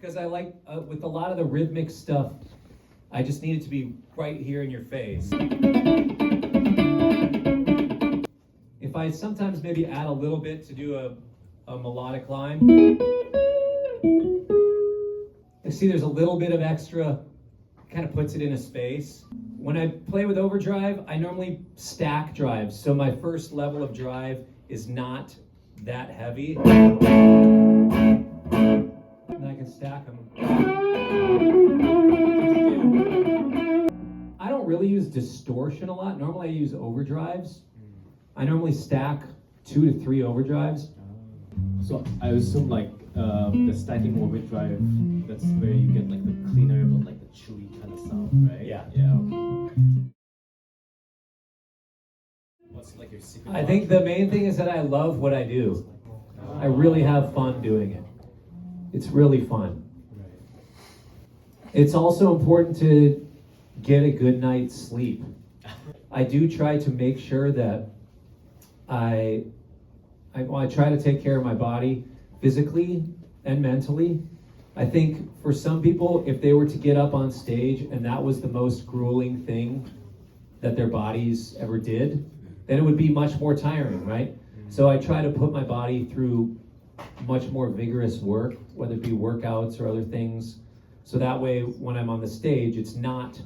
because I like, with a lot of the rhythmic stuff, I just need it to be right here in your face. If I sometimes maybe add a little bit to do a melodic line, I see there's a little bit of extra, kind of puts it in a space. When I play with overdrive, I normally stack drives. So my first level of drive is not that heavy. And I can stack them. I don't really use distortion a lot. Normally I use overdrives. I normally stack 2 to 3 overdrives. So I assume like the stacking overdrive, that's where you get like the cleaner but like the chewy kind of sound, right? Yeah. Yeah. What's like your secret? I think the main thing is that I love what I do. I really have fun doing it. It's really fun. It's also important to get a good night's sleep. I do try to make sure that I try to take care of my body physically and mentally. I think for some people, if they were to get up on stage and that was the most grueling thing that their bodies ever did, then it would be much more tiring, right? So I try to put my body through much more vigorous work, whether it be workouts or other things. So that way, when I'm on the stage, it's not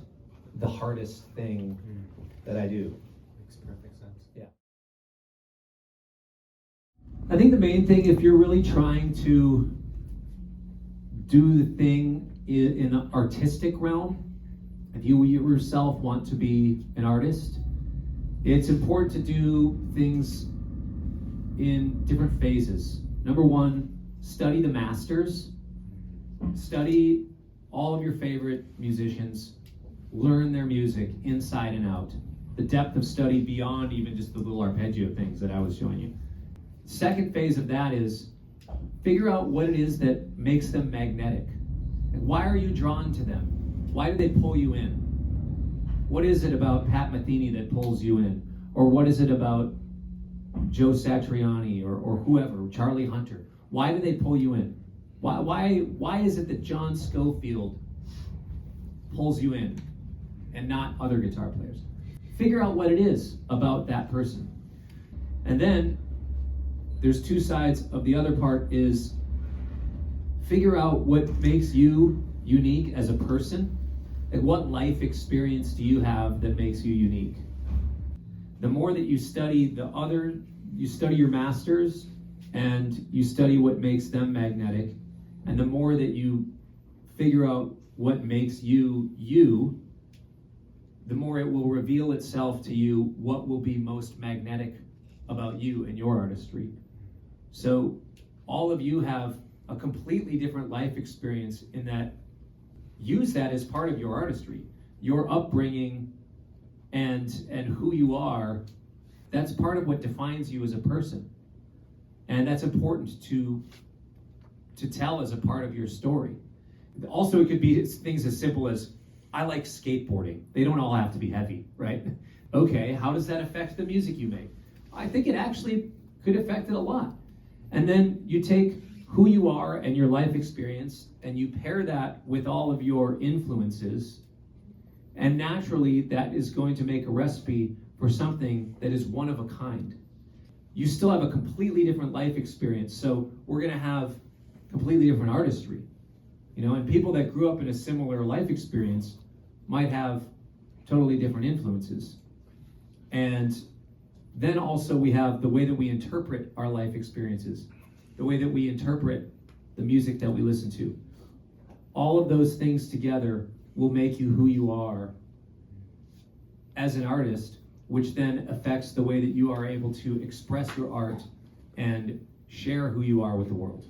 the hardest thing that I do. Makes perfect sense. Yeah. I think the main thing, if you're really trying to do the thing in the artistic realm, if you yourself want to be an artist, it's important to do things in different phases. Number one, study the masters. Study all of your favorite musicians. Learn their music inside and out. The depth of study beyond even just the little arpeggio things that I was showing you. Second phase of that is figure out what it is that makes them magnetic. And why are you drawn to them? Why do they pull you in? What is it about Pat Metheny that pulls you in? Or what is it about Joe Satriani or whoever, Charlie Hunter? Why do they pull you in? Why is it that John Scofield pulls you in and not other guitar players? Figure out what it is about that person. And then there's two sides of the other part is figure out what makes you unique as a person. Like what life experience do you have that makes you unique? The more that you study you study your masters and you study what makes them magnetic, and the more that you figure out what makes you you, the more it will reveal itself to you what will be most magnetic about you and your artistry. So all of you have a completely different life experience in that use that as part of your artistry. Your upbringing and who you are, that's part of what defines you as a person. And that's important to tell as a part of your story. Also, it could be things as simple as, I like skateboarding. They don't all have to be heavy, right? Okay, how does that affect the music you make? I think it actually could affect it a lot. And then you take who you are and your life experience, and you pair that with all of your influences, and naturally that is going to make a recipe for something that is one of a kind. You still have a completely different life experience, so we're going to have completely different artistry. And people that grew up in a similar life experience might have totally different influences. And then also we have the way that we interpret our life experiences, the way that we interpret the music that we listen to. All of those things together will make you who you are as an artist, which then affects the way that you are able to express your art and share who you are with the world.